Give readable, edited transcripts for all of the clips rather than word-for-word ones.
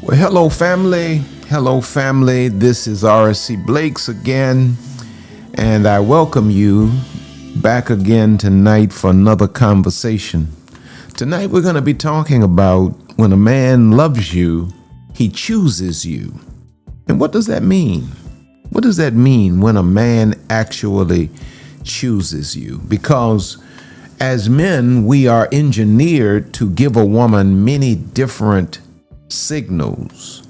Well, hello, family. Hello, family. This is R.C. Blakes again, and I welcome you back again tonight for another conversation. Tonight, we're going to be talking about when a man loves you, he chooses you. And what does that mean? What does that mean when a man actually chooses you? Because as men, we are engineered to give a woman many different signals.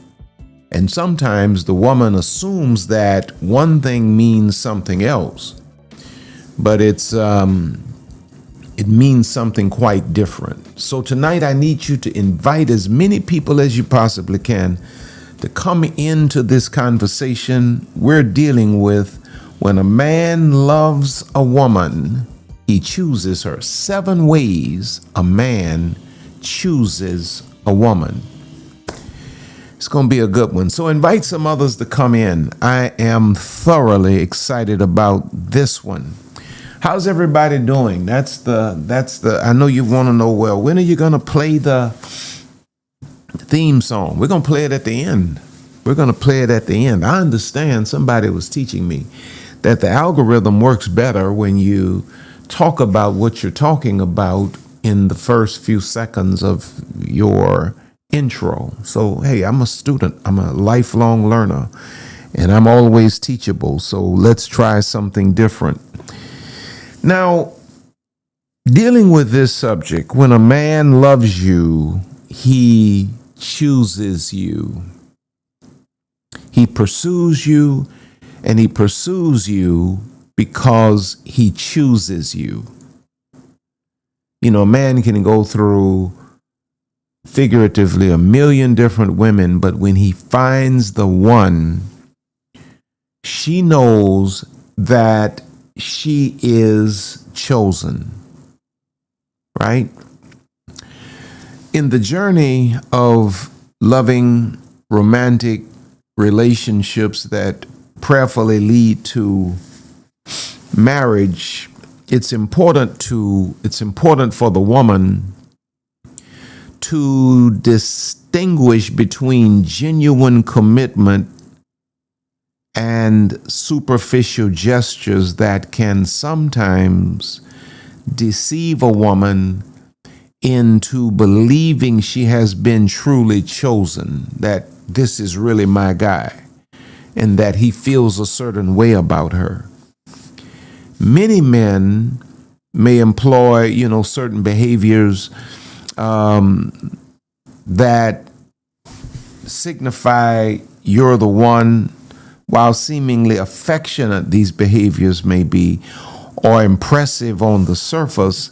And sometimes the woman assumes that one thing means something else, but it means something quite different. So tonight I need you to invite as many people as you possibly can to come into this conversation we're dealing with. When a man loves a woman, he chooses her. 7 ways a man chooses a woman. It's going to be a good one. So invite some others to come in. I am thoroughly excited about this one. How's everybody doing? That's the I know you want to know, well, when are you going to play the theme song? We're going to play it at the end. We're going to play it at the end. I understand, somebody was teaching me that the algorithm works better when you talk about what you're talking about in the first few seconds of your intro. So, hey, I'm a student. I'm a lifelong learner, and I'm always teachable. So let's try something different. Now, dealing with this subject, when a man loves you, he chooses you. He pursues you, and he pursues you because he chooses you. You know, a man can go through figuratively 1,000,000 different women, but when he finds the one, she knows that she is chosen, right? In the journey of loving romantic relationships that prayerfully lead to marriage, it's important for the woman to distinguish between genuine commitment and superficial gestures that can sometimes deceive a woman into believing she has been truly chosen, that this is really my guy, and that he feels a certain way about her. Many men may employ, certain behaviors that signify you're the one. While seemingly affectionate these behaviors may be, or impressive on the surface,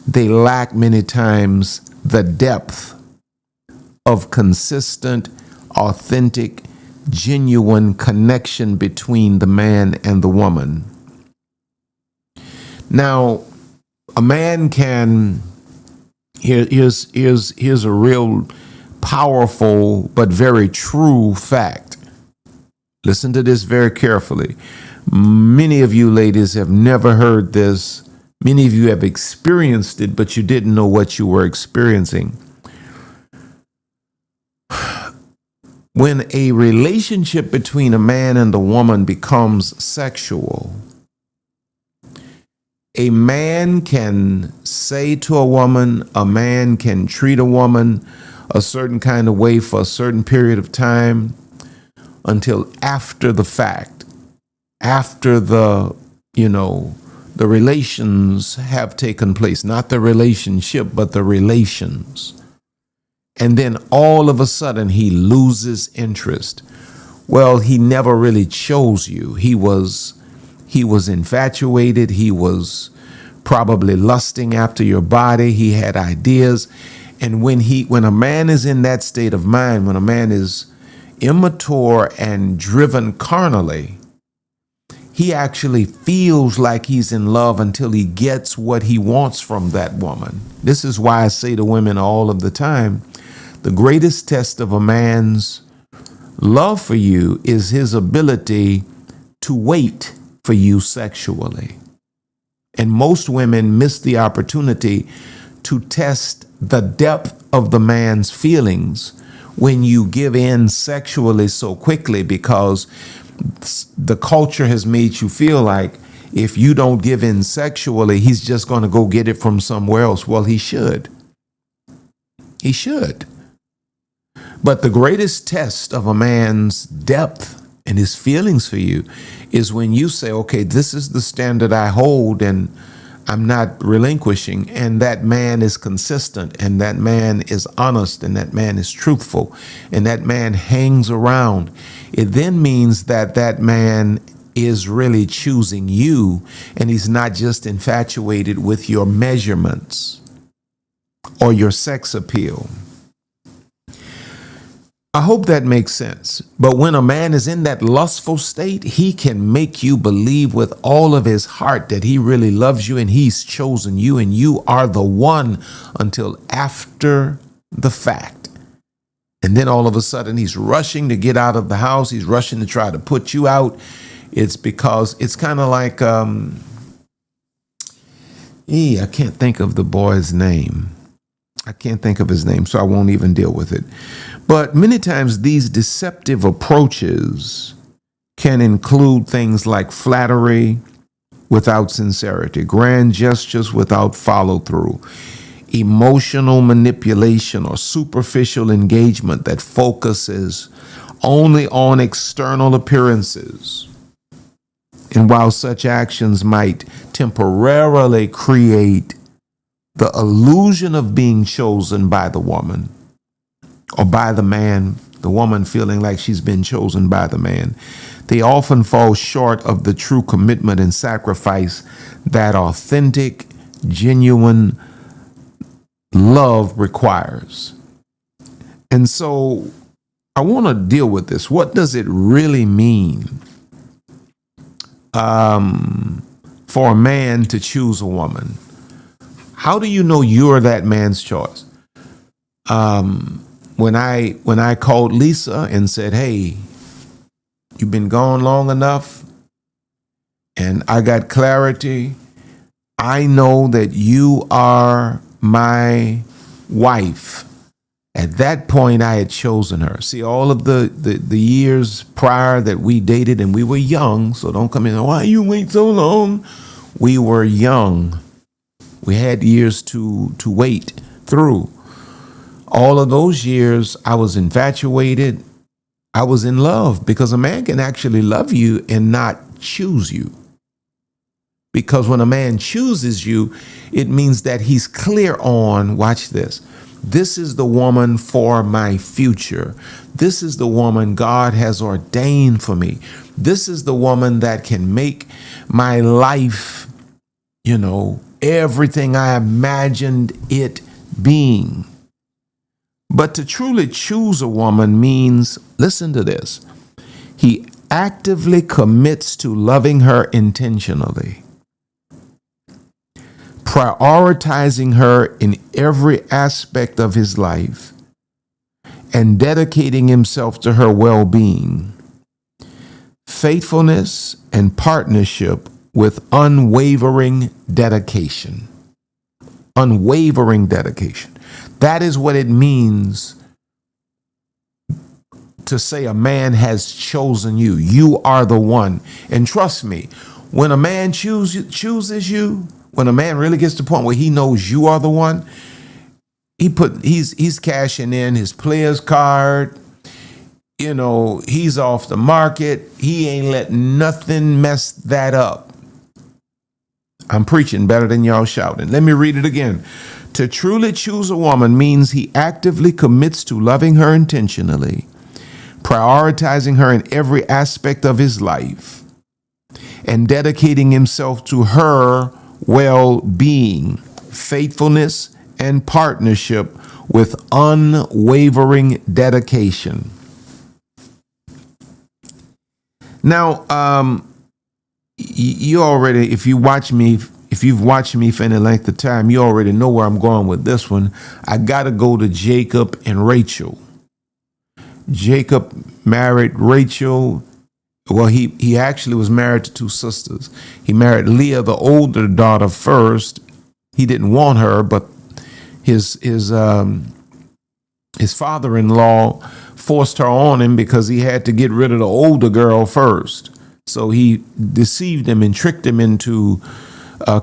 they lack many times the depth of consistent, authentic, genuine connection between the man and the woman. Now, a man can, here's a real powerful but very true fact. Listen to this very carefully. Many of you ladies have never heard this. Many of you have experienced it, but you didn't know what you were experiencing. When a relationship between a man and a woman becomes sexual, a man can say to a woman, a man can treat a woman a certain kind of way for a certain period of time until after the fact, after the relations have taken place, not the relationship, but the relations. And then all of a sudden he loses interest. Well, he never really chose you. He was infatuated. He was probably lusting after your body. He had ideas. And when a man is in that state of mind, when a man is immature and driven carnally, he actually feels like he's in love until he gets what he wants from that woman. This is why I say to women all of the time, the greatest test of a man's love for you is his ability to wait for you sexually. And most women miss the opportunity to test the depth of the man's feelings when you give in sexually so quickly, because the culture has made you feel like if you don't give in sexually, he's just going to go get it from somewhere else. Well, he should. He should. But the greatest test of a man's depth and his feelings for you is when you say, okay, this is the standard I hold and I'm not relinquishing. And that man is consistent, and that man is honest, and that man is truthful, and that man hangs around. It then means that that man is really choosing you, and he's not just infatuated with your measurements or your sex appeal. I hope that makes sense. But when a man is in that lustful state, he can make you believe with all of his heart that he really loves you and he's chosen you and you are the one until after the fact. And then all of a sudden he's rushing to get out of the house. He's rushing to try to put you out. It's because it's kind of like, I can't think of the boy's name. I can't think of his name, so I won't even deal with it. But many times these deceptive approaches can include things like flattery without sincerity, grand gestures without follow through, emotional manipulation or superficial engagement that focuses only on external appearances. And while such actions might temporarily create the illusion of being chosen by the woman or by the man, the woman feeling like she's been chosen by the man, they often fall short of the true commitment and sacrifice that authentic, genuine love requires. And so I want to deal with this. What does it really mean for a man to choose a woman? How do you know you're that man's choice? When I called Lisa and said, hey, you've been gone long enough and I got clarity. I know that you are my wife. At that point, I had chosen her. See, all of the years prior that we dated, and we were young, so don't come in, why you wait so long? We were young. We had years to wait through. All of those years, I was infatuated. I was in love, because a man can actually love you and not choose you. Because when a man chooses you, it means that he's clear on, watch this, this is the woman for my future. This is the woman God has ordained for me. This is the woman that can make my life, everything I imagined it being. But to truly choose a woman means, listen to this, he actively commits to loving her intentionally, prioritizing her in every aspect of his life, and dedicating himself to her well-being, faithfulness, and partnership with unwavering dedication. Unwavering dedication. That is what it means to say a man has chosen you. You are the one. And trust me, when a man chooses you, when a man really gets to the point where he knows you are the one, he's cashing in his player's card. He's off the market. He ain't letting nothing mess that up. I'm preaching better than y'all shouting. Let me read it again. To truly choose a woman means he actively commits to loving her intentionally, prioritizing her in every aspect of his life, and dedicating himself to her well-being, faithfulness, and partnership with unwavering dedication. Now, you already, if you've watched me for any length of time, you already know where I'm going with this one. I got to go to Jacob and Rachel. Jacob married Rachel. Well, he actually was married to two sisters. He married Leah, the older daughter, first. He didn't want her, but his His father-in-law forced her on him because he had to get rid of the older girl first. So he deceived him and tricked him into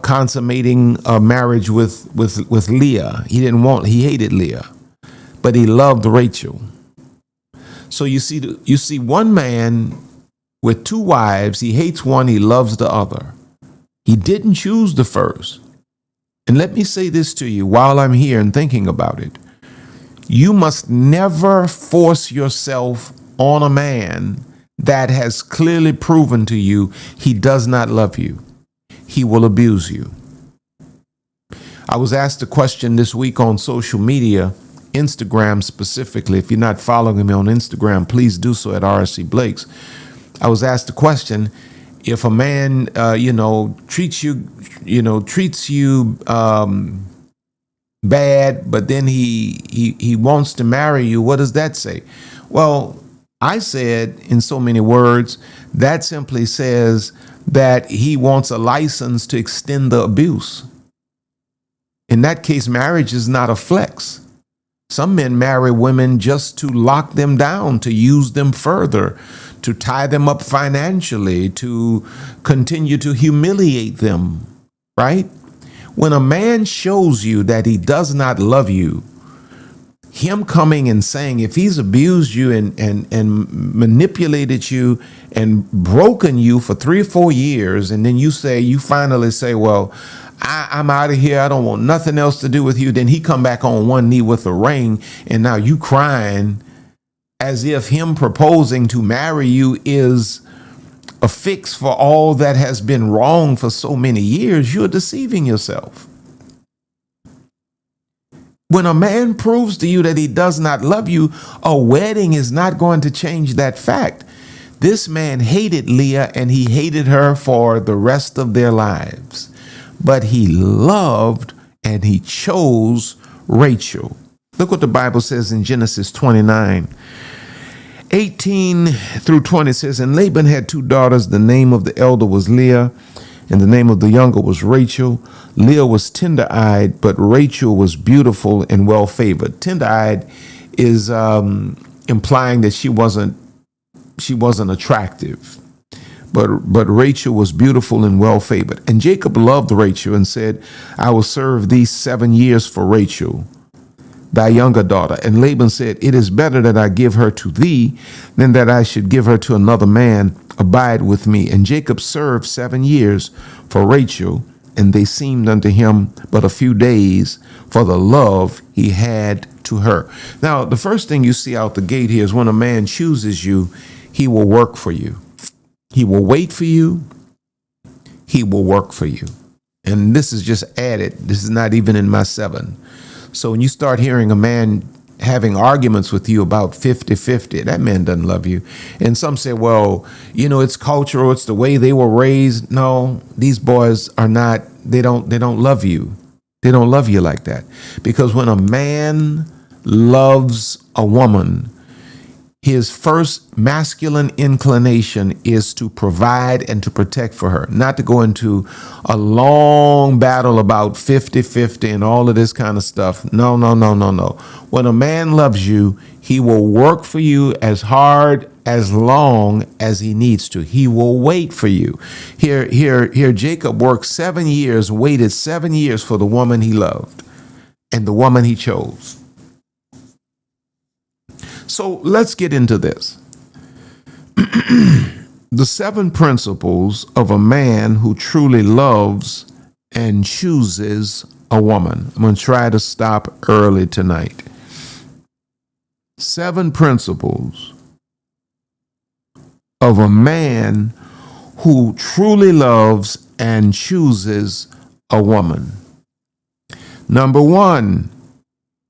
consummating a marriage with Leah. He hated Leah, but he loved Rachel. So you see one man with two wives. He hates one, he loves the other. He didn't choose the first. And let me say this to you while I'm here and thinking about it. You must never force yourself on a man that has clearly proven to you he does not love you. He will abuse you. I was asked a question this week on social media, Instagram specifically. If you're not following me on Instagram, please do so at RC Blakes. I was asked a question: if a man, treats you bad, but then he wants to marry you, what does that say? Well, I said in so many words, that simply says that he wants a license to extend the abuse. In that case, marriage is not a flex. Some men marry women just to lock them down, to use them further, to tie them up financially, to continue to humiliate them, right? When a man shows you that he does not love you, him coming and saying, if he's abused you and manipulated you and broken you for 3 or 4 years, and then you finally say, well, I'm out of here, I don't want nothing else to do with you. Then he come back on one knee with a ring, and now you crying as if him proposing to marry you is a fix for all that has been wrong for so many years. You're deceiving yourself. When a man proves to you that he does not love you, a wedding is not going to change that fact. This man hated Leah, and he hated her for the rest of their lives. But he loved and he chose Rachel. Look what the Bible says in Genesis 29:18-20 says, and Laban had 2 daughters. The name of the elder was Leah, and the name of the younger was Rachel. Leah was tender-eyed, but Rachel was beautiful and well-favored. Tender-eyed is implying that she wasn't attractive. But Rachel was beautiful and well-favored. And Jacob loved Rachel and said, I will serve these 7 years for Rachel, thy younger daughter. And Laban said, it is better that I give her to thee than that I should give her to another man. Abide with me. And Jacob served 7 years for Rachel, and they seemed unto him but a few days for the love he had to her. Now, the first thing you see out the gate here is when a man chooses you, he will work for you. He will wait for you. He will work for you. And this is just added. This is not even in my 7. So when you start hearing a man having arguments with you about 50-50, that man doesn't love you. And some say, well, it's cultural. It's the way they were raised. No, these boys are not. They don't love you. They don't love you like that. Because when a man loves a woman, his first masculine inclination is to provide and to protect for her, not to go into a long battle about 50-50 and all of this kind of stuff. No. When a man loves you, he will work for you as hard, as long as he needs to. He will wait for you. Here, Jacob worked 7 years, waited 7 years for the woman he loved and the woman he chose. So let's get into this. The 7 principles of a man who truly loves and chooses a woman. I'm going to try to stop early tonight. 7 principles of a man who truly loves and chooses a woman. Number 1,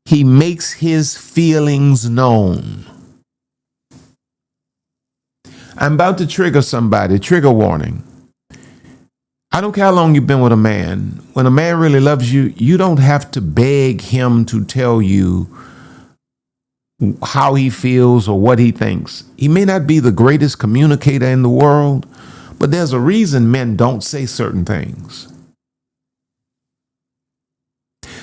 he makes his feelings known. I'm about to trigger somebody. Trigger warning. I don't care how long you've been with a man. When a man really loves you, you don't have to beg him to tell you how he feels or what he thinks. He may not be the greatest communicator in the world, but there's a reason men don't say certain things.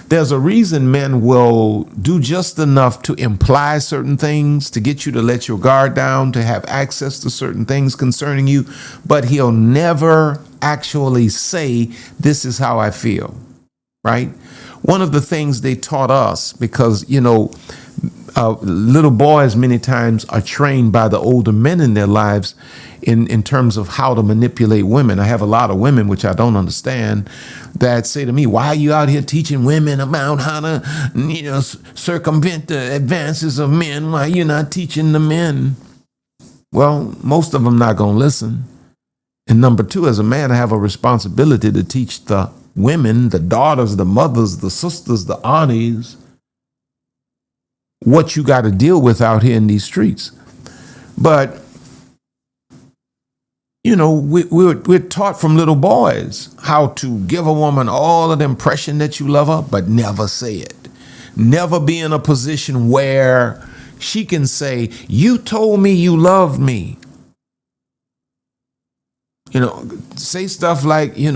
There's a reason men will do just enough to imply certain things, to get you to let your guard down, to have access to certain things concerning you, but he'll never actually say, this is how I feel, right? One of the things they taught us, because, little boys many times are trained by the older men in their lives in terms of how to manipulate women. I have a lot of women, which I don't understand, that say to me, why are you out here teaching women about how to, circumvent the advances of men? Why are you not teaching the men? Well, most of them not going to listen. And number two, as a man, I have a responsibility to teach the women, the daughters, the mothers, the sisters, the aunties, what you got to deal with out here in these streets. But, we're taught from little boys how to give a woman all of the impression that you love her, but never say it. Never be in a position where she can say, you told me you loved me. Say stuff like, you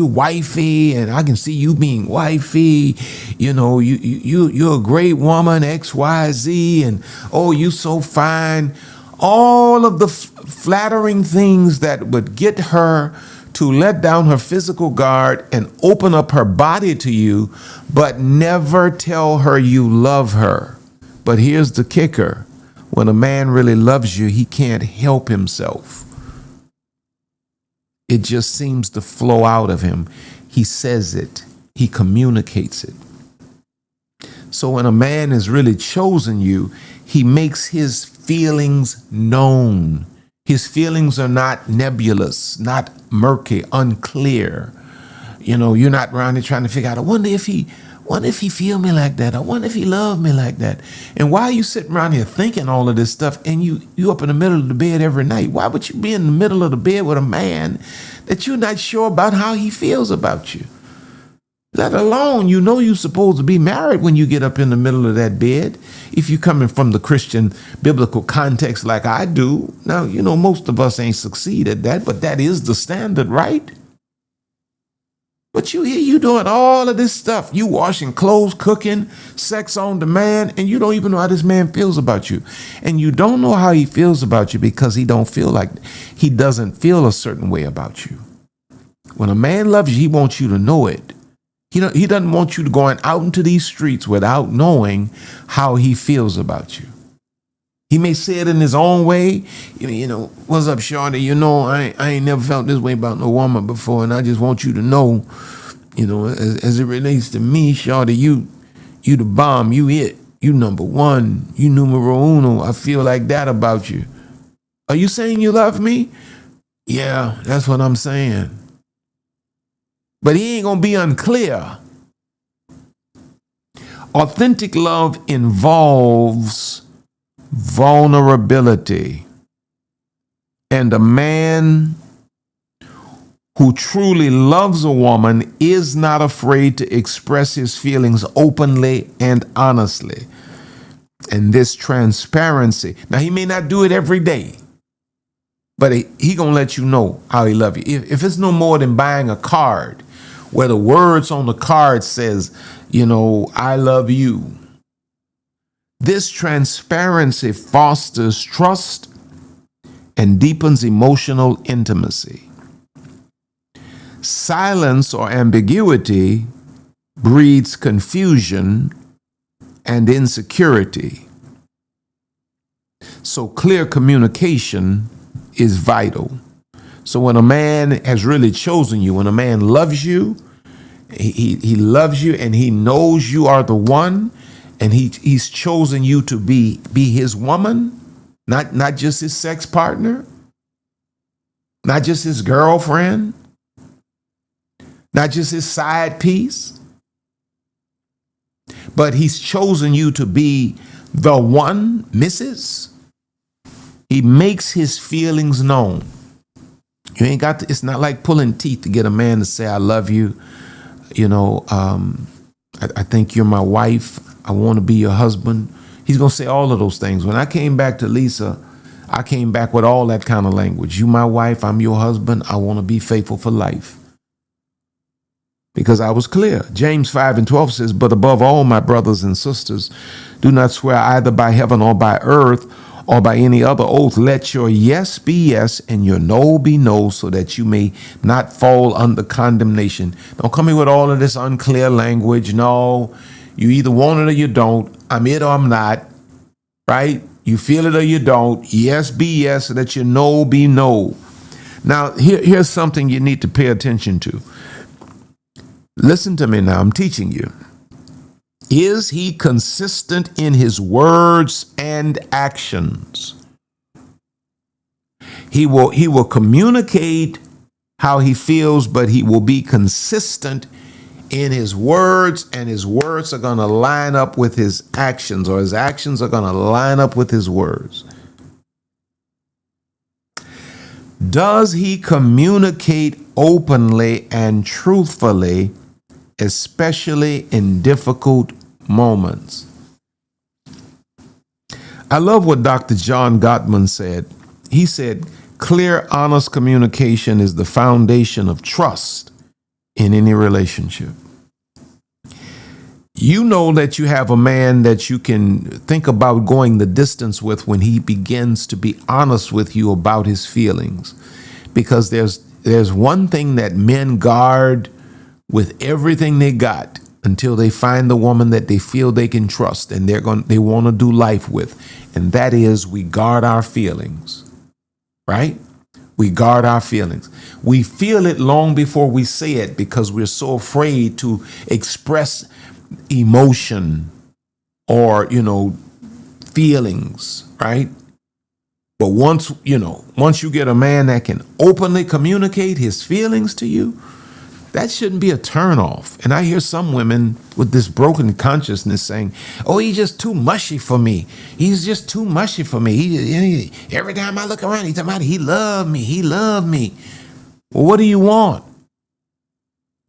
wifey, and I can see you being wifey. You're a great woman, X, Y, Z, and oh, you so fine. All of the flattering things that would get her to let down her physical guard and open up her body to you, but never tell her you love her. But here's the kicker. When a man really loves you, he can't help himself. It just seems to flow out of him. He says it. He communicates it. So when a man has really chosen you, he makes his feelings known. His feelings are not nebulous, not murky, unclear. You're not around here trying to figure out, I wonder if he feel me like that. I wonder if he love me like that. And why are you sitting around here thinking all of this stuff and you up in the middle of the bed every night? Why would you be in the middle of the bed with a man that you're not sure about how he feels about you? Let alone, you're supposed to be married when you get up in the middle of that bed. If you're coming from the Christian biblical context like I do. Now, most of us ain't succeed at that, but that is the standard, right? But you doing all of this stuff. You washing clothes, cooking, sex on demand, and you don't even know how this man feels about you. And you don't know how he feels about you because he doesn't feel a certain way about you. When a man loves you, he wants you to know it. He doesn't want you to going out into these streets without knowing how he feels about you. He may say it in his own way. What's up, shorty? I ain't never felt this way about no woman before, and I just want you to know, as it relates to me, shorty, you the bomb, you it, you number one, you numero uno. I feel like that about you. Are you saying you love me? Yeah, that's what I'm saying. But he ain't gonna be unclear. Authentic love involves vulnerability. And a man who truly loves a woman is not afraid to express his feelings openly and honestly. And this transparency, now he may not do it every day, but he gonna let you know how he love you. If it's no more than buying a card where the words on the card says, I love you. This transparency fosters trust and deepens emotional intimacy. Silence or ambiguity breeds confusion and insecurity. So clear communication is vital. So when a man has really chosen you, when a man loves you, he loves you and he knows you are the one, and he's chosen you to be his woman, not just his sex partner, not just his girlfriend, not just his side piece, but he's chosen you to be the one, Mrs. He makes his feelings known. You ain't got to, it's not like pulling teeth to get a man to say, I love you. I think you're my wife. I want to be your husband. He's going to say all of those things. When I came back to Lisa, I came back with all that kind of language. You my wife, I'm your husband. I want to be faithful for life. because I was clear. James 5:12 says, but above all, my brothers and sisters, do not swear either by heaven or by earth or by any other oath. Let your yes be yes and your no be no, so that you may not fall under condemnation. Don't come here with all of this unclear language. No, you either want it or you don't. I'm it or I'm not, right? You feel it or you don't. Yes be yes, so that your no be no. Now, here's something you need to pay attention to. Listen to me now. I'm teaching you. Is he consistent in his words and actions? He will communicate how he feels, but he will be consistent in his words, and his words are going to line up with his actions, or his actions are going to line up with his words. Does he communicate openly and truthfully, especially in difficult moments? I love what Dr. John Gottman said. He said, clear, honest communication is the foundation of trust in any relationship. You know that you have a man that you can think about going the distance with when he begins to be honest with you about his feelings. Because there's one thing that men guard with everything they got until they find the woman that they feel they can trust and they want to do life with. And that is, we guard our feelings, right? We guard our feelings. We feel it long before we say it because we're so afraid to express emotion or, feelings, right? But once you get a man that can openly communicate his feelings to you, that shouldn't be a turnoff. And I hear some women with this broken consciousness saying, oh, he's just too mushy for me. He's just too mushy for me. He every time I look around, he's talking about he loved me. He loved me. Well, what do you want?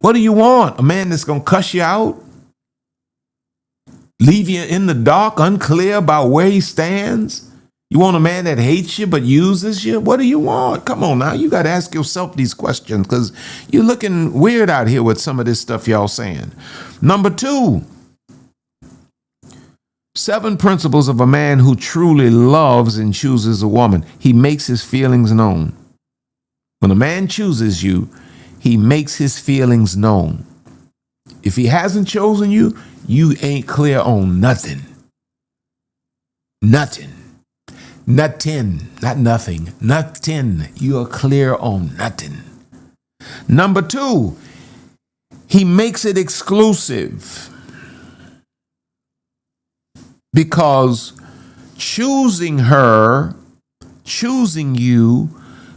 What do you want? A man that's going to cuss you out? Leave you in the dark, unclear about where he stands? You want a man that hates you but uses you? What do you want? Come on now. You got to ask yourself these questions, because you're looking weird out here with some of this stuff y'all saying. Number 2, 7 principles of a man who truly loves and chooses a woman. He makes his feelings known. When a man chooses you, he makes his feelings known. If he hasn't chosen you, you ain't clear on nothing. Nothing. Nothing. Not nothing. Nothing. You are clear on nothing. Number 2, he makes it exclusive. Because choosing you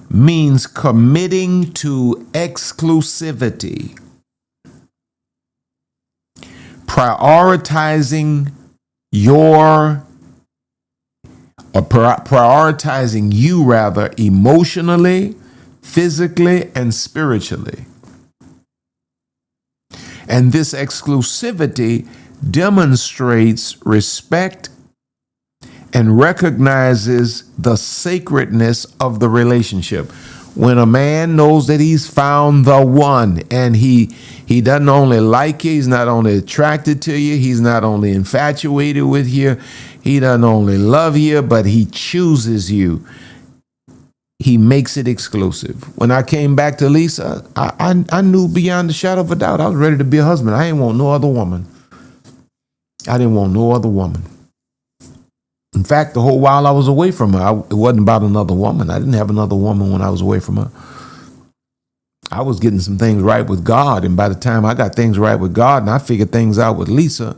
means committing to exclusivity. Prioritizing you emotionally, physically, and spiritually. And this exclusivity demonstrates respect and recognizes the sacredness of the relationship. When a man knows that he's found the one, and he doesn't only like you, he's not only attracted to you, he's not only infatuated with you, he doesn't only love you, but he chooses you. He makes it exclusive. When I came back to Lisa, I knew beyond a shadow of a doubt I was ready to be a husband. I ain't want no other woman. I didn't want no other woman. In fact, the whole while I was away from her, it wasn't about another woman. I didn't have another woman when I was away from her. I was getting some things right with God, and by the time I got things right with God and I figured things out with Lisa,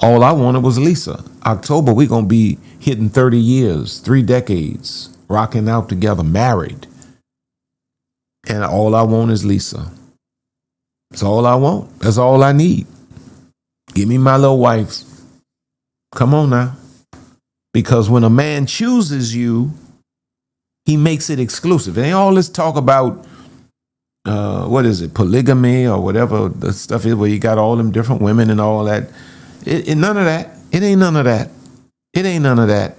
all I wanted was Lisa. October, we're going to be hitting 30 years, 3 decades, rocking out together, married. And all I want is Lisa. That's all I want. That's all I need. Give me my little wife. Come on now. Because when a man chooses you, he makes it exclusive. It ain't all this talk about, polygamy or whatever the stuff is, where you got all them different women and all that. None of that. It ain't none of that. It ain't none of that.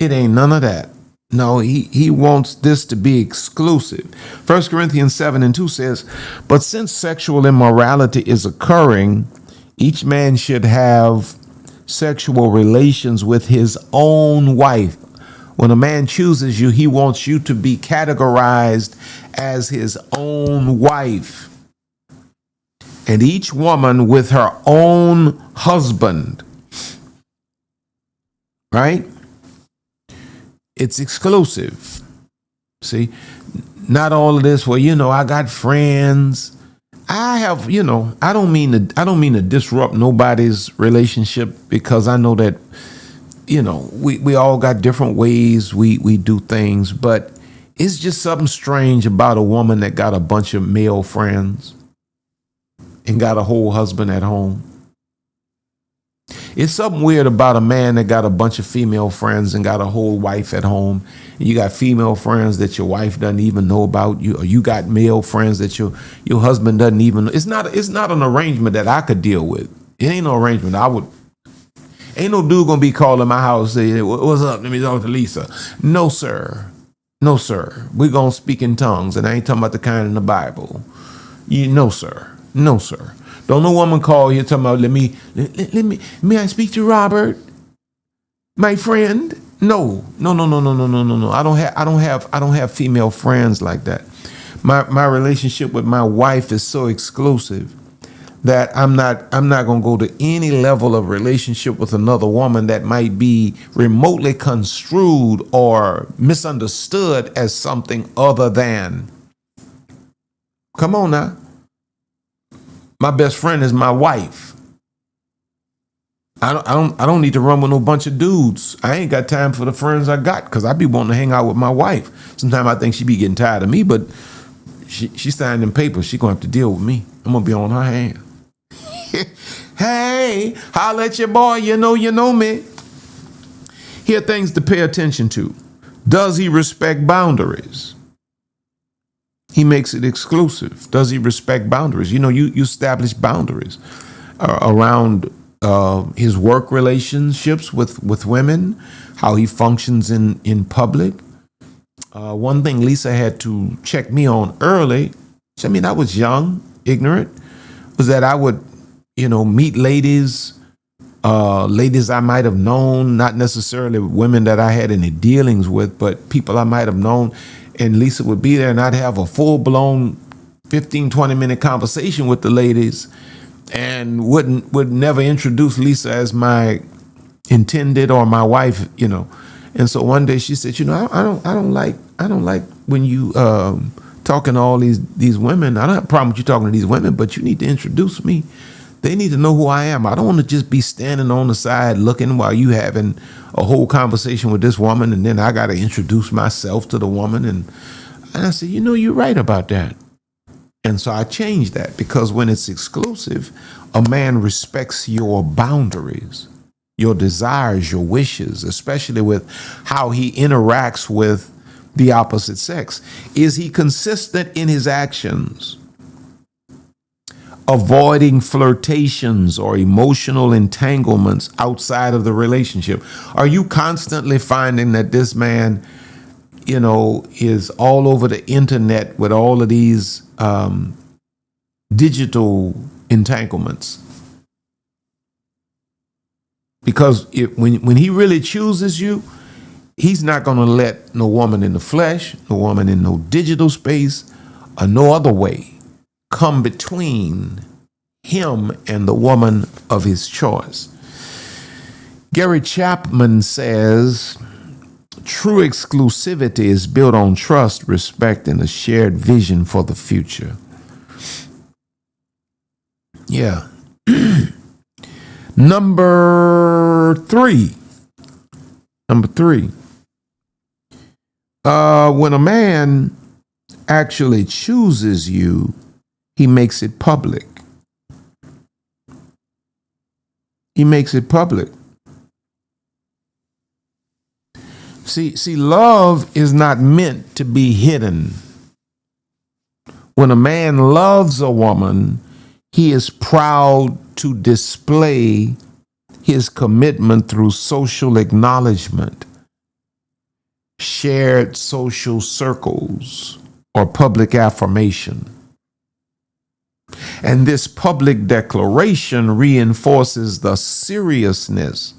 It ain't none of that. No, he wants this to be exclusive. 1 Corinthians 7:2 says, but since sexual immorality is occurring, each man should have sexual relations with his own wife. When a man chooses you, he wants you to be categorized as his own wife, and each woman with her own husband, right? It's exclusive. See, not all of this. Well, I got friends. I have, I don't mean to disrupt nobody's relationship, because I know that, we all got different ways we do things, but it's just something strange about a woman that got a bunch of male friends and got a whole husband at home. It's something weird about a man that got a bunch of female friends and got a whole wife at home. And you got female friends that your wife doesn't even know about you, or you got male friends that your husband doesn't even know. It's not an arrangement that I could deal with. It ain't no arrangement. Ain't no dude gonna be calling my house say, what's up? Let me talk to Lisa. No, sir. No, sir. We're gonna speak in tongues, and I ain't talking about the kind in the Bible. No, sir. No, sir. Don't no woman call you talking about may I speak to Robert, my friend? No. I don't have female friends like that. My relationship with my wife is so exclusive that I'm not gonna go to any level of relationship with another woman that might be remotely construed or misunderstood as something other than. Come on now. My best friend is my wife. I don't need to run with no bunch of dudes. I ain't got time for the friends I got, because I be wanting to hang out with my wife. Sometimes I think she be getting tired of me, but she signed them papers. She gonna have to deal with me. I'm gonna be on her hand. Hey, holla at your boy. You know me. Here are things to pay attention to. Does he respect boundaries? He makes it exclusive. Does he respect boundaries? You establish boundaries around his work relationships with women, how he functions in public. One thing Lisa had to check me on early, I was young, ignorant, was that I would, meet ladies I might have known, not necessarily women that I had any dealings with, but people I might have known. And Lisa would be there, and I'd have a full-blown 15, 20-minute conversation with the ladies, and would never introduce Lisa as my intended or my wife, And so one day she said, I don't like when you talking to all these women. I don't have a problem with you talking to these women, but you need to introduce me. They need to know who I am. I don't want to just be standing on the side looking while you having a whole conversation with this woman, and then I got to introduce myself to the woman. And I said, you're right about that. And so I changed that, because when it's exclusive, a man respects your boundaries, your desires, your wishes, especially with how he interacts with the opposite sex. Is he consistent in his actions? Avoiding flirtations or emotional entanglements outside of the relationship. Are you constantly finding that this man, is all over the internet with all of these digital entanglements? Because when he really chooses you, he's not going to let no woman in the flesh, no woman in no digital space, or no other way come between him and the woman of his choice. Gary Chapman says, true exclusivity is built on trust, respect, and a shared vision for the future. Yeah. Number three. When a man actually chooses you, he makes it public. He makes it public. See, love is not meant to be hidden. When a man loves a woman, he is proud to display his commitment through social acknowledgement. shared social circles, or public affirmation. And this public declaration reinforces the seriousness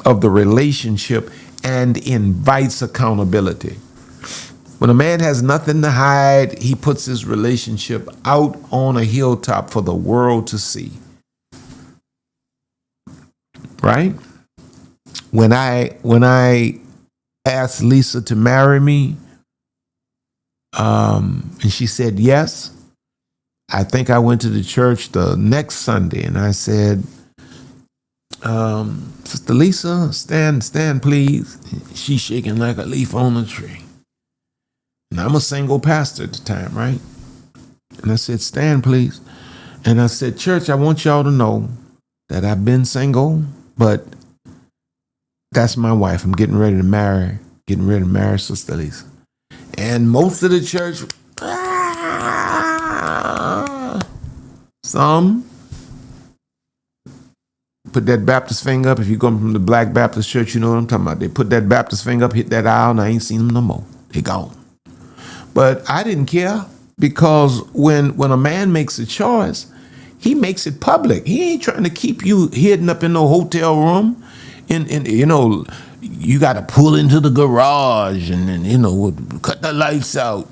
of the relationship and invites accountability. When a man has nothing to hide, he puts his relationship out on a hilltop for the world to see. Right? When I asked Lisa to marry me, and she said yes, I think I went to the church the next Sunday and I said, Sister Lisa, stand, please. She's shaking like a leaf on a tree. And I'm a single pastor at the time, right? And I said, stand, please. And I said, church, I want y'all to know that I've been single, but that's my wife. I'm getting ready to marry Sister Lisa. And most of the church, some put that Baptist finger up. If you come from the Black Baptist church, you know what I'm talking about. They put that Baptist finger up, hit that aisle, and I ain't seen them no more. They gone. But I didn't care, because when a man makes a choice, he makes it public. He ain't trying to keep you hidden up in no hotel room. And you know, you got to pull into the garage and you know, cut the lights out.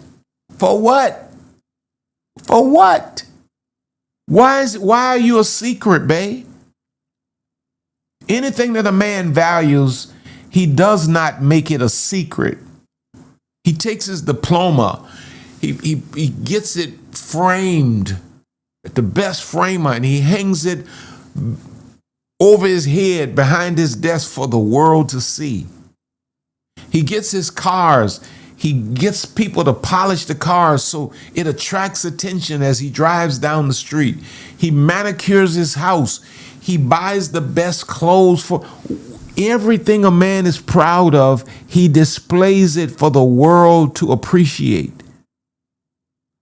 For what? For what? Why are you a secret, babe? Anything that a man values, he does not make it a secret. He takes his diploma, he gets it framed at the best framer, and he hangs it over his head behind his desk for the world to see. He gets his cars. He gets people to polish the cars so it attracts attention as he drives down the street. He manicures his house. He buys the best clothes. For everything a man is proud of, he displays it for the world to appreciate.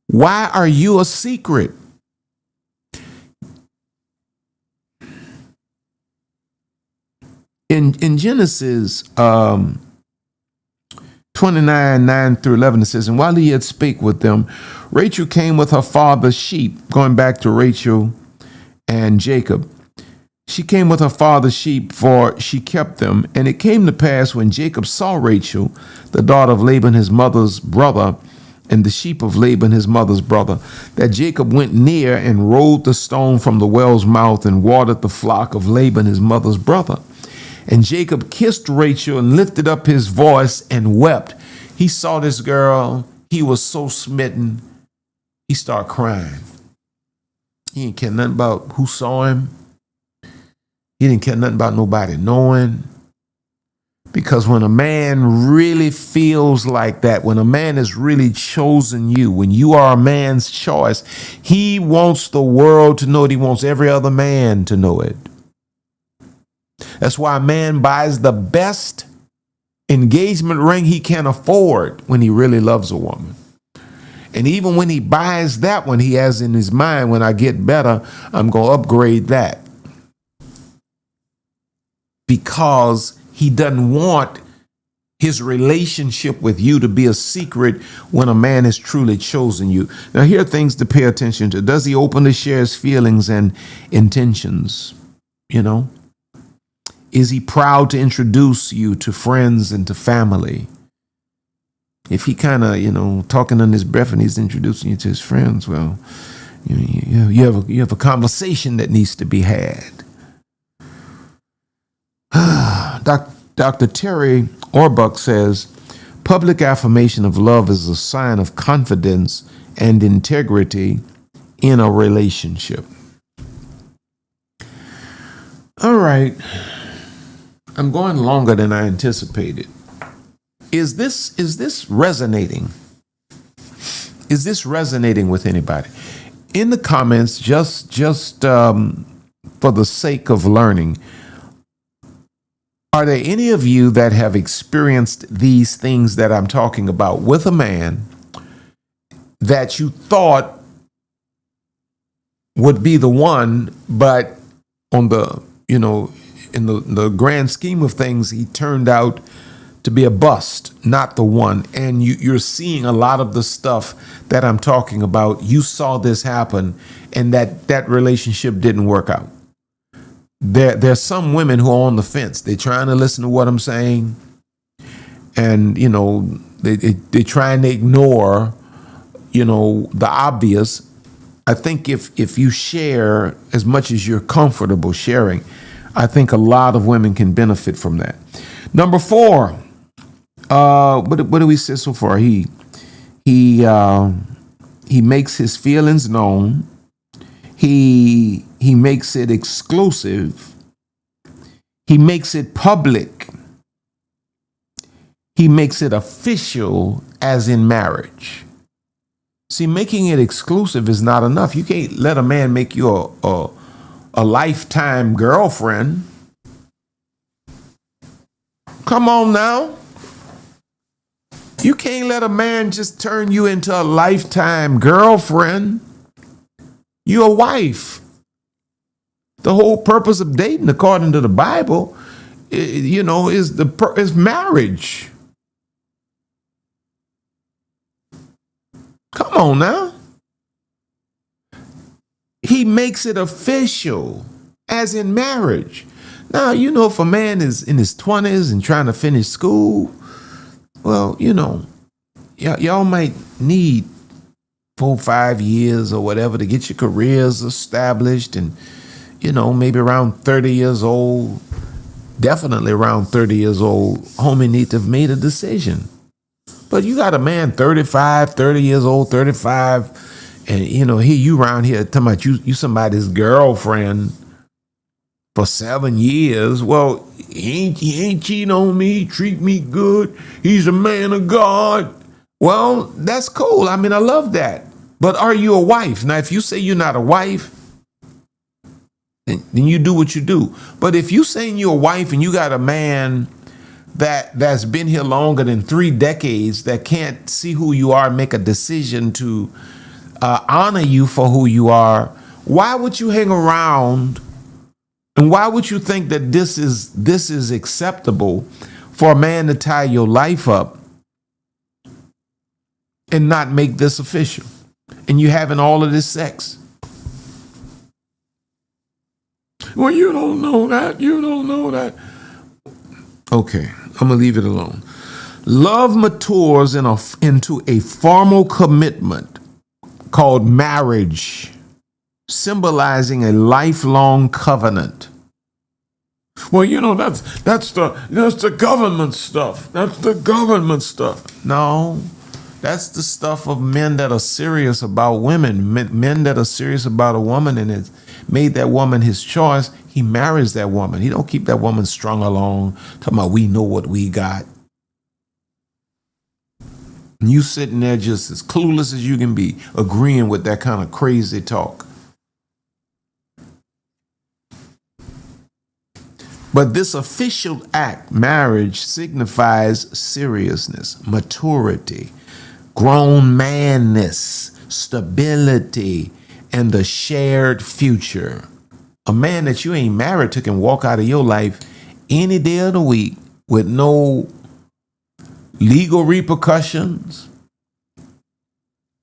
Why are you a secret? In Genesis 29, 9 through 11, it says, and while he yet spake with them, Rachel came with her father's sheep, going back to Rachel and Jacob. She came with her father's sheep, for she kept them. And it came to pass, when Jacob saw Rachel, the daughter of Laban his mother's brother, and the sheep of Laban his mother's brother, that Jacob went near and rolled the stone from the well's mouth and watered the flock of Laban his mother's brother. And Jacob kissed Rachel and lifted up his voice and wept. He saw this girl. He was so smitten. He started crying. He didn't care nothing about who saw him. He didn't care nothing about nobody knowing. Because when a man really feels like that, when a man has really chosen you, when you are a man's choice, he wants the world to know it. He wants every other man to know it. That's why a man buys the best engagement ring he can afford when he really loves a woman. And even when he buys that one, he has in his mind, when I get better, I'm going to upgrade that. Because he doesn't want his relationship with you to be a secret when a man has truly chosen you. Now, here are things to pay attention to. Does he openly share his feelings and intentions? You know? Is he proud to introduce you to friends and to family? If he kind of, you know, talking on his breath and he's introducing you to his friends, well, you have a conversation that needs to be had. Dr. Terry Orbuck says, public affirmation of love is a sign of confidence and integrity in a relationship. All right. I'm going longer than I anticipated. Is this resonating? Is this resonating with anybody? In the comments, just for the sake of learning, are there any of you that have experienced these things that I'm talking about with a man that you thought would be the one, but on the, you know, in the grand scheme of things, he turned out to be a bust, not the one. And you're seeing a lot of the stuff that I'm talking about. You saw this happen, and that relationship didn't work out. There's some women who are on the fence. They're trying to listen to what I'm saying, and they're trying to ignore the obvious. I think if you share as much as you're comfortable sharing, I think a lot of women can benefit from that. Number 4, what do we say so far? He makes his feelings known. He makes it exclusive. He makes it public. He makes it official, as in marriage. See, making it exclusive is not enough. You can't let a man make you a lifetime girlfriend. Come on now. You can't let a man just turn you into a lifetime girlfriend. You're a wife. The whole purpose of dating, according to the Bible, is marriage. Come on now. He makes it official, as in marriage. Now, if a man is in his 20s and trying to finish school, well, y'all might need 4 or 5 years or whatever to get your careers established. And, maybe around 30 years old, definitely around 30 years old, homie need to have made a decision. But you got a man 35, 30 years old, 35, and, here you around here talking about you somebody's girlfriend for 7 years. Well, he ain't cheating on me, treat me good. He's a man of God. Well, that's cool. I mean, I love that. But are you a wife? Now, if you say you're not a wife, then you do what you do. But if you saying you're a wife and you got a man that's been here longer than 3 decades, that can't see who you are and make a decision to honor you for who you are, why would you hang around? And why would you think that this is acceptable for a man to tie your life up and not make this official? And you having all of this sex? Well, you don't know that. You don't know that. Okay, I'm gonna leave it alone. Love matures into a formal commitment called marriage, symbolizing a lifelong covenant. Well, that's the government stuff. That's the government stuff. No, that's the stuff of men that are serious about women, men that are serious about a woman and has made that woman his choice. He marries that woman. He don't keep that woman strung along, talking about we know what we got. And you sitting there just as clueless as you can be, agreeing with that kind of crazy talk. But this official act, marriage, signifies seriousness, maturity, grown manness, stability, and the shared future. A man that you ain't married to can walk out of your life any day of the week with no legal repercussions,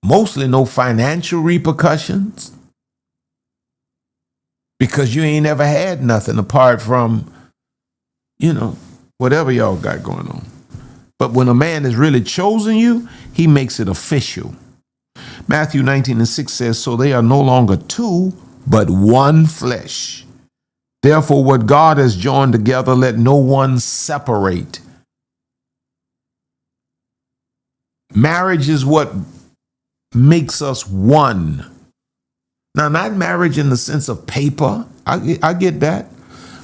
mostly no financial repercussions, because you ain't ever had nothing apart from, whatever y'all got going on. But when a man has really chosen you, he makes it official. Matthew 19:6 says, so they are no longer two, but one flesh. Therefore, what God has joined together, let no one separate. Marriage is what makes us one. Now, not marriage in the sense of paper. I get that.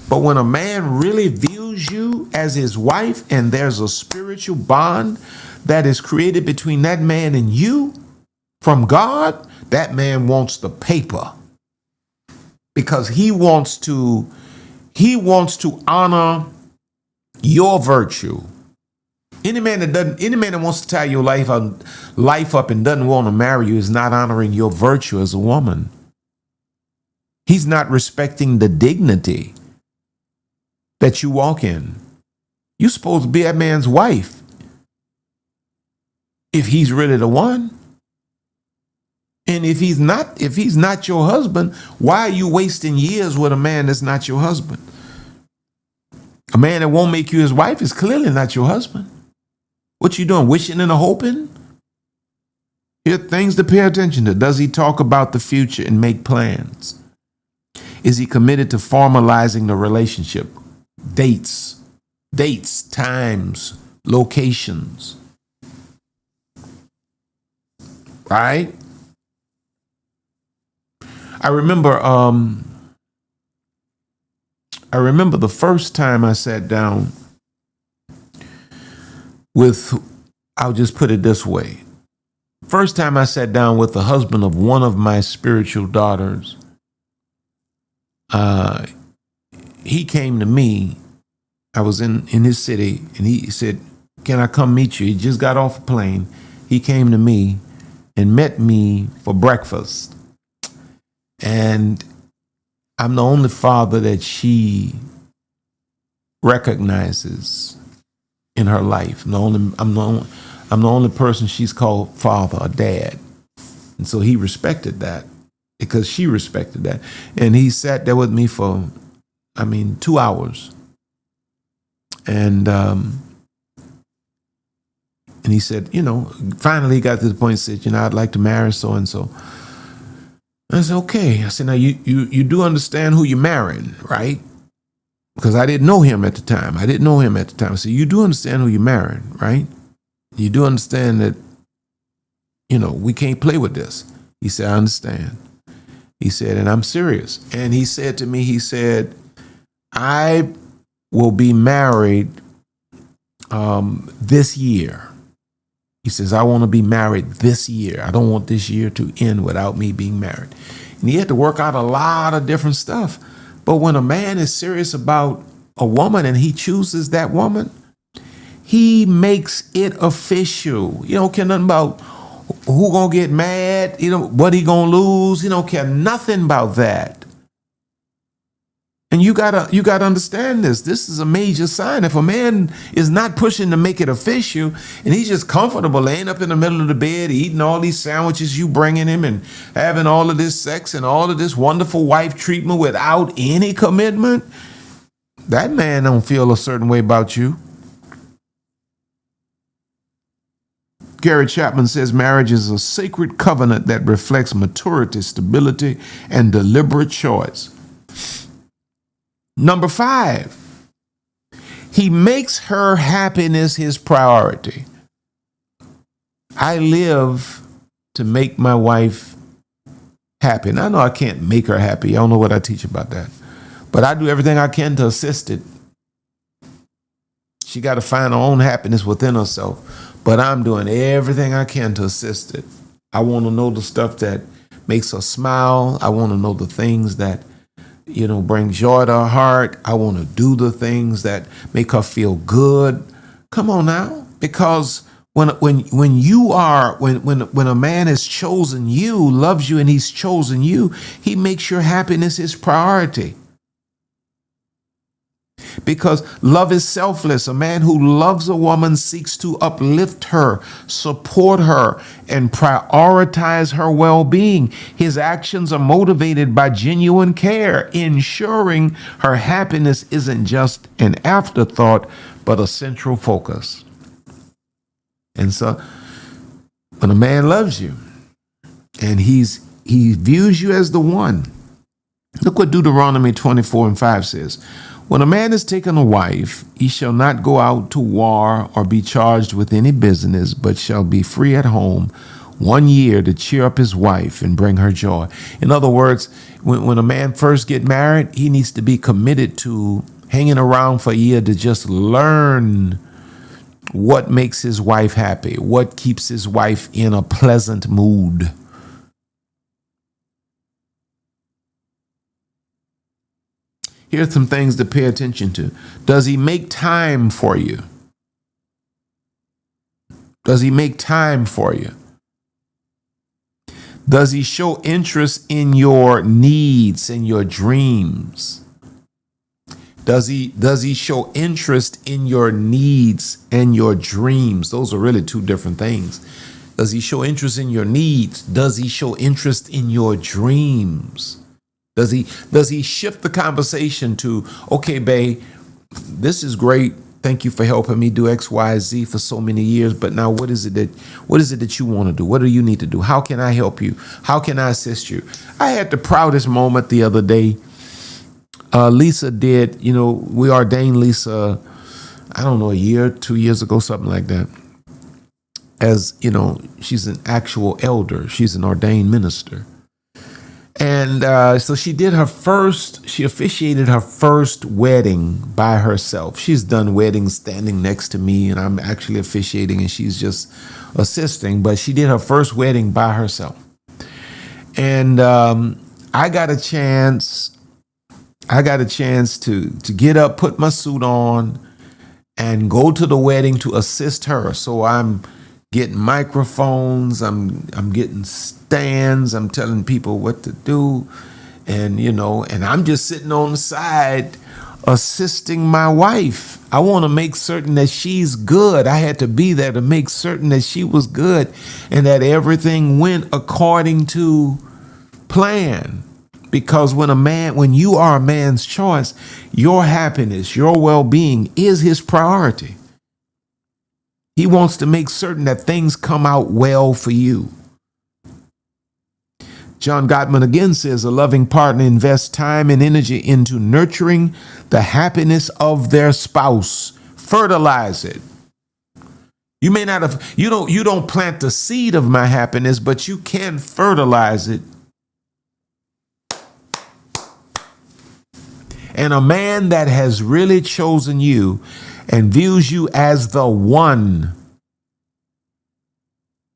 But when a man really views you as his wife and there's a spiritual bond that is created between that man and you from God, that man wants the paper because he wants to honor your virtue. Any man that wants to tie your life up and doesn't want to marry you is not honoring your virtue as a woman. He's not respecting the dignity that you walk in. You're supposed to be that man's wife if he's really the one. And if he's not your husband, why are you wasting years with a man that's not your husband? A man that won't make you his wife is clearly not your husband. What you doing? Wishing and hoping? Here are things to pay attention to. Does he talk about the future and make plans? Is he committed to formalizing the relationship? Dates, times, locations. Right? I remember the first time I sat down with, I'll just put it this way. First time I sat down with the husband of one of my spiritual daughters, he came to me. I was in his city, and he said, "Can I come meet you?" He just got off a plane. He came to me and met me for breakfast. And I'm the only father that she recognizes in her life. I'm the only person she's called father or dad. And so he respected that because she respected that. And he sat there with me for, 2 hours. And he said, finally he got to the point and said, I'd like to marry so-and-so. I said, okay. I said, now you do understand who you're marrying, right? Because I didn't know him at the time. I said, you do understand who you're marrying, right? You do understand that, we can't play with this. He said, I understand. He said, and I'm serious. And he said to me, I will be married this year. He says, I want to be married this year. I don't want this year to end without me being married. And he had to work out a lot of different stuff. But when a man is serious about a woman and he chooses that woman, he makes it official. He don't care nothing about who gonna get mad, what he gonna lose. He don't care nothing about that. And you gotta understand this. This is a major sign. If a man is not pushing to make it official and he's just comfortable laying up in the middle of the bed, eating all these sandwiches you bringing him and having all of this sex and all of this wonderful wife treatment without any commitment, that man don't feel a certain way about you. Gary Chapman says marriage is a sacred covenant that reflects maturity, stability, and deliberate choice. Number 5, he makes her happiness his priority. I live to make my wife happy. And I know I can't make her happy. I don't know what I teach about that. But I do everything I can to assist it. She got to find her own happiness within herself. But I'm doing everything I can to assist it. I want to know the stuff that makes her smile. I want to know the things that bring joy to her heart. I want to do the things that make her feel good. Come on now, because when a man has chosen you, loves you, and he's chosen you, he makes your happiness his priority. Because love is selfless. A man who loves a woman seeks to uplift her, support her, and prioritize her well-being. His actions are motivated by genuine care, ensuring her happiness isn't just an afterthought, but a central focus. And so, when a man loves you and he views you as the one, look what Deuteronomy 24:5 says. When a man has taken a wife, he shall not go out to war or be charged with any business, but shall be free at home 1 year to cheer up his wife and bring her joy. In other words, when a man first get married, he needs to be committed to hanging around for a year to just learn what makes his wife happy, what keeps his wife in a pleasant mood. Here's some things to pay attention to. Does he make time for you? Does he make time for you? Does he show interest in your needs and your dreams? Does he show interest in your needs and your dreams? Those are really two different things. Does he show interest in your needs? Does he show interest in your dreams? Does he shift the conversation to, okay, babe, this is great. Thank you for helping me do X, Y, Z for so many years. But now what is it that you want to do? What do you need to do? How can I help you? How can I assist you? I had the proudest moment the other day. Lisa did, we ordained Lisa, I don't know, a year, 2 years ago, something like that. As, she's an actual elder. She's an ordained minister. And so she officiated her first wedding by herself. She's done weddings standing next to me, and I'm actually officiating, and she's just assisting. But she did her first wedding by herself. And I got a chance to get up, put my suit on, and go to the wedding to assist her. So I'm getting microphones, I'm getting stands, I'm telling people what to do, and and I'm just sitting on the side assisting my wife. I want to make certain that she's good. I had to be there to make certain that she was good and that everything went according to plan. Because when you are a man's choice, your happiness, your well-being is his priority. He wants to make certain that things come out well for you. John Gottman again says, a loving partner invests time and energy into nurturing the happiness of their spouse. Fertilize it. You may not have, you don't plant the seed of my happiness, but you can fertilize it. And a man that has really chosen you and views you as the one,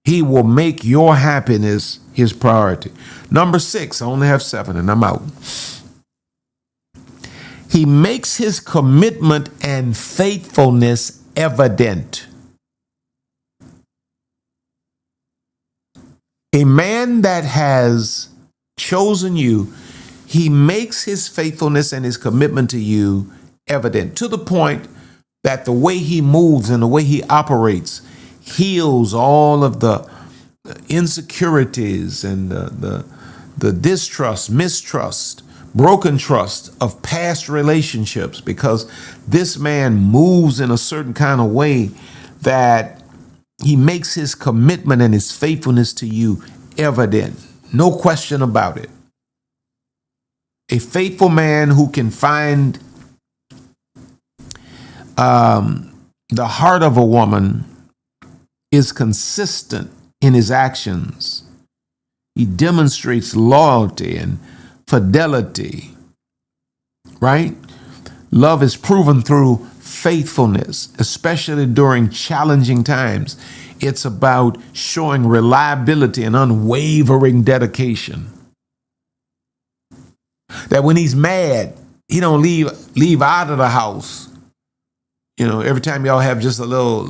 he will make your happiness his priority. Number 6, I only have 7 and I'm out. He makes his commitment and faithfulness evident. A man that has chosen you, he makes his faithfulness and his commitment to you evident, to the point that the way he moves and the way he operates heals all of the insecurities and the distrust, mistrust, broken trust of past relationships, because this man moves in a certain kind of way that he makes his commitment and his faithfulness to you evident. No question about it. A faithful man who can find the heart of a woman is consistent in his actions. He demonstrates loyalty and fidelity, right? Love is proven through faithfulness, especially during challenging times. It's about showing reliability and unwavering dedication. That when he's mad, he don't leave out of the house. Every time y'all have just a little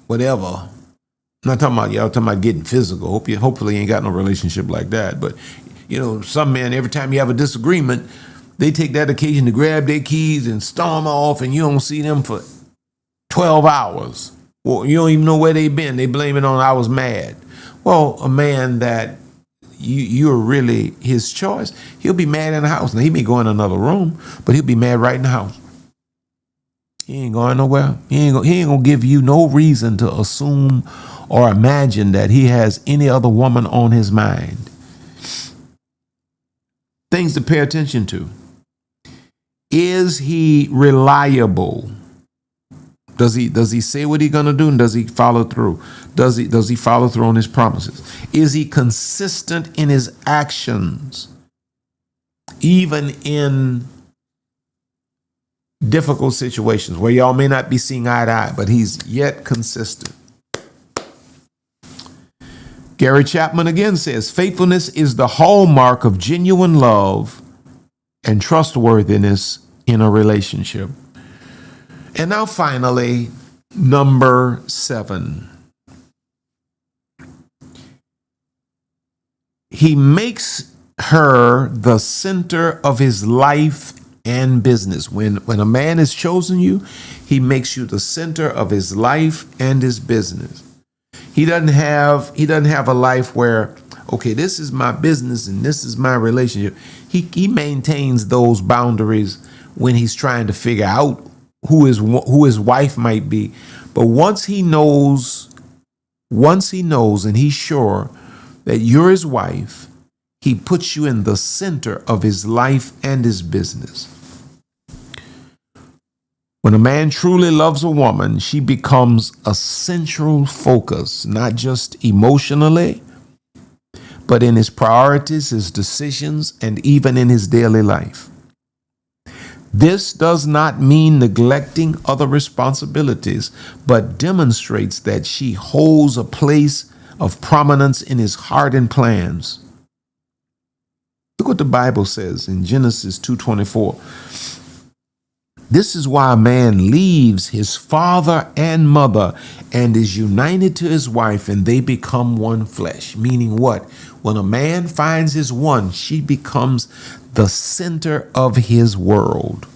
whatever. I'm not talking about y'all, talking about getting physical. Hopefully you ain't got no relationship like that. But, some men, every time you have a disagreement, they take that occasion to grab their keys and storm off, and you don't see them for 12 hours. Well, you don't even know where they've been. They blame it on I was mad. Well, a man that you're really his choice, he'll be mad in the house. Now, he may go in another room, but he'll be mad right in the house. He ain't going nowhere. He ain't gonna give you no reason to assume or imagine that he has any other woman on his mind. Things to pay attention to. Is he reliable? Does he say what he's gonna do, and does he follow through? Does he follow through on his promises? Is he consistent in his actions, even in difficult situations where y'all may not be seeing eye to eye, but he's yet consistent? Gary Chapman again says, faithfulness is the hallmark of genuine love and trustworthiness in a relationship. And now finally, number 7. He makes her the center of his life and business. When a man has chosen you, he makes you the center of his life and his business. He doesn't have a life where, okay, this is my business and this is my relationship. He maintains those boundaries when he's trying to figure out who his wife might be. But once he knows and he's sure that you're his wife, he puts you in the center of his life and his business. When a man truly loves a woman, she becomes a central focus, not just emotionally, but in his priorities, his decisions, and even in his daily life. This does not mean neglecting other responsibilities, but demonstrates that she holds a place of prominence in his heart and plans. Look what the Bible says in Genesis 2:24. This is why a man leaves his father and mother and is united to his wife, and they become one flesh. Meaning what? When a man finds his one, she becomes the center of his world.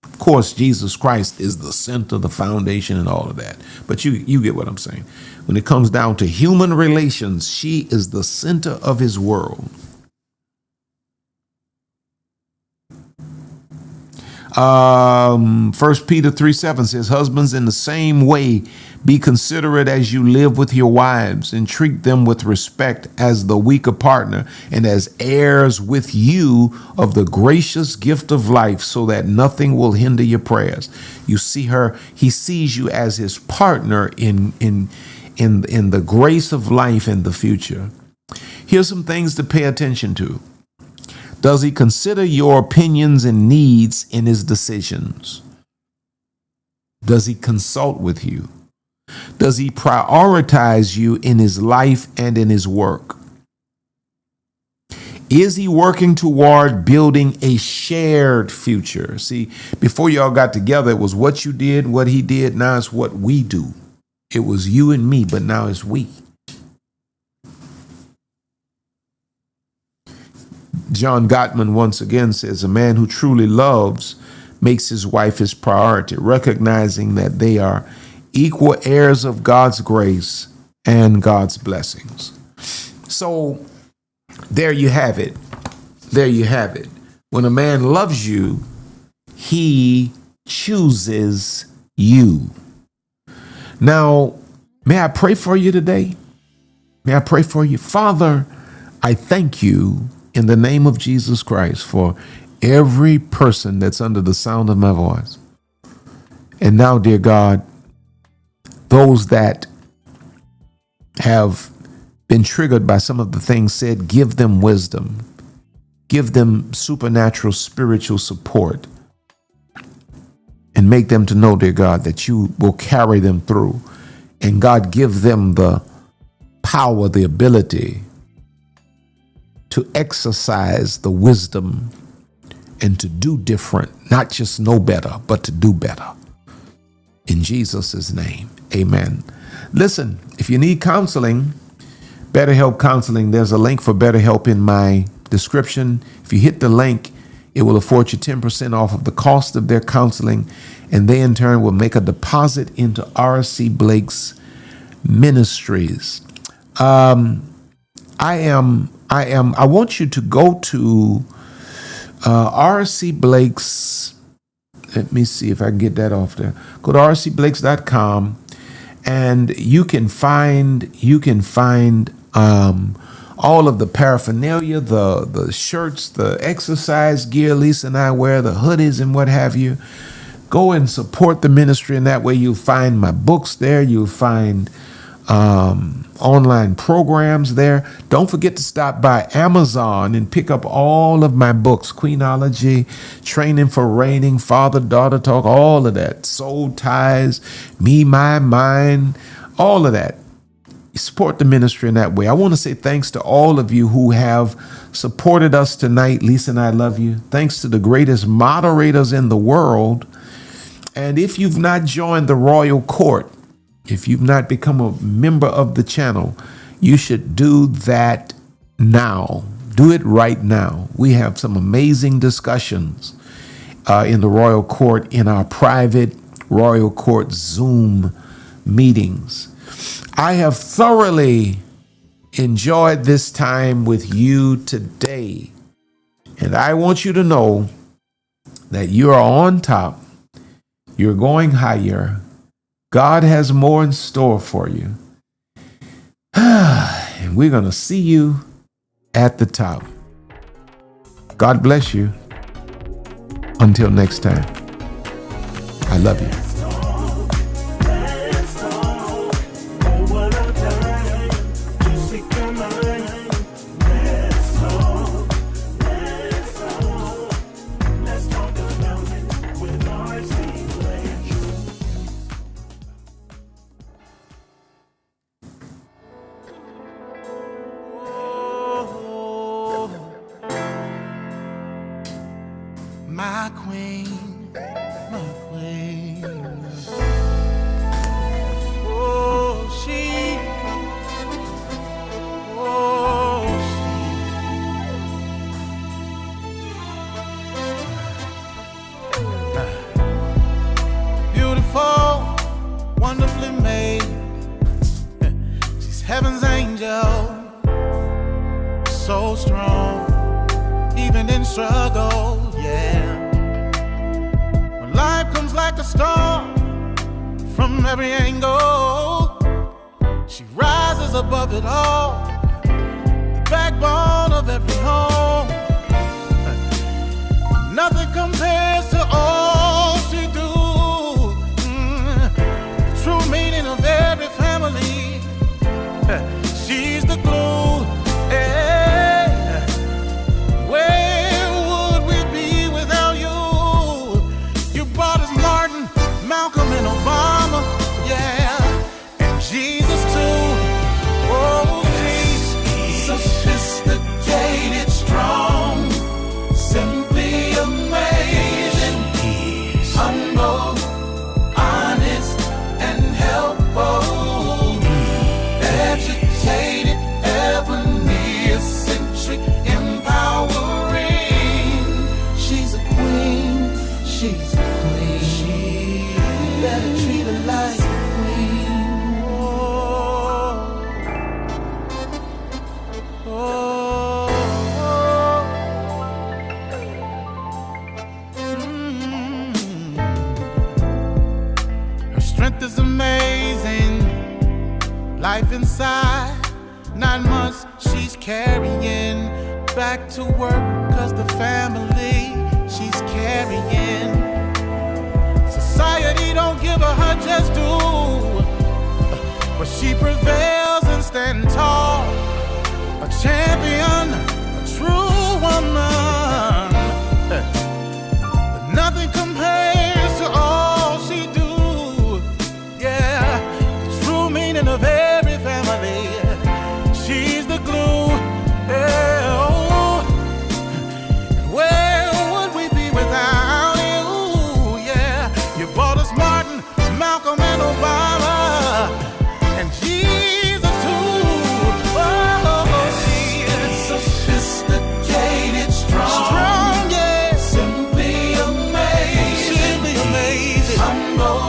Of course, Jesus Christ is the center, the foundation, and all of that. But you get what I'm saying. When it comes down to human relations, she is the center of his world. 1 Peter 3:7 says, husbands, in the same way, be considerate as you live with your wives, and treat them with respect as the weaker partner and as heirs with you of the gracious gift of life, so that nothing will hinder your prayers. You see her, he sees you as his partner in the grace of life in the future. Here's some things to pay attention to. Does he consider your opinions and needs in his decisions? Does he consult with you? Does he prioritize you in his life and in his work? Is he working toward building a shared future? See, before y'all got together, it was what you did, what he did. Now it's what we do. It was you and me, but now it's we. John Gottman once again says, a man who truly loves makes his wife his priority, recognizing that they are equal heirs of God's grace and God's blessings. So there you have it. There you have it. When a man loves you, he chooses you. Now, may I pray for you today? May I pray for you? Father, I thank you in the name of Jesus Christ for every person that's under the sound of my voice. And now, dear God, those that have been triggered by some of the things said, give them wisdom, give them supernatural spiritual support, and make them to know, dear God, that you will carry them through. And God, give them the power, the ability to exercise the wisdom and to do different, not just know better, but to do better. In Jesus' name, amen. Listen, if you need counseling, BetterHelp Counseling, there's a link for BetterHelp in my description. If you hit the link, it will afford you 10% off of the cost of their counseling, and they in turn will make a deposit into RC Blake's Ministries. I want you to go to RC Blake's. Let me see if I can get that off there. Go to rcblakes.com, and you can find all of the paraphernalia, the shirts, the exercise gear Lisa and I wear, the hoodies and what have you. Go and support the ministry, and that way you'll find my books there. You'll find online programs there. Don't forget to stop by Amazon and pick up all of my books: Queenology, Training for Reigning, Father-Daughter Talk, all of that, Soul Ties, Me, My, Mine, all of that. Support the ministry in that way. I want to say thanks to all of you who have supported us tonight. Lisa and I love you. Thanks to the greatest moderators in the world. And if you've not joined the Royal Court, if you've not become a member of the channel, you should do that now. Do it right now. We have some amazing discussions in the royal court in our private royal court Zoom meetings. I have thoroughly enjoyed this time with you today. And I want you to know that you are on top. You're going higher. God has more in store for you. And we're going to see you at the top. God bless you. Until next time, I love you. My queen, my queen. Oh, she. Beautiful, wonderfully made. She's heaven's angel. So strong, even in struggle, yeah. When life comes like a storm from every angle, she rises above it all, the backbone of every home. Nothing compares to all she do. The true meaning of every family. She's the glue. Where would we be without you? You brought us Martin, Malcolm, and Obama, yeah, and Jesus too. Oh, she's sophisticated, strong, simply amazing, humble, honest, and helpful, educated, ebony, eccentric, empowering. She's a queen. She's a queen. She better treat her like a queen. Oh, oh, Her strength is amazing. Life inside. 9 months she's carrying back to work, 'cause the family she's carrying. Society don't give her just due, but she prevails and stands tall. A champion, a true woman. But nothing compares to all she do. Yeah, the true meaning of every family. She's the glue. Yeah, oh. And where would we be without you? Yeah, you brought us Martin, Malcolm, and Obama, and Jesus too. Oh, she is sophisticated, strong, yeah, simply amazing, humble,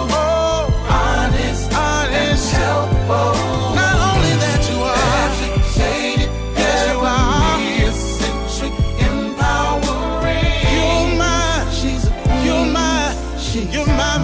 honest, and helpful. Not only that you are educated, yes you are, eccentric, empowering. You're my, she's a queen. You're my, you're my.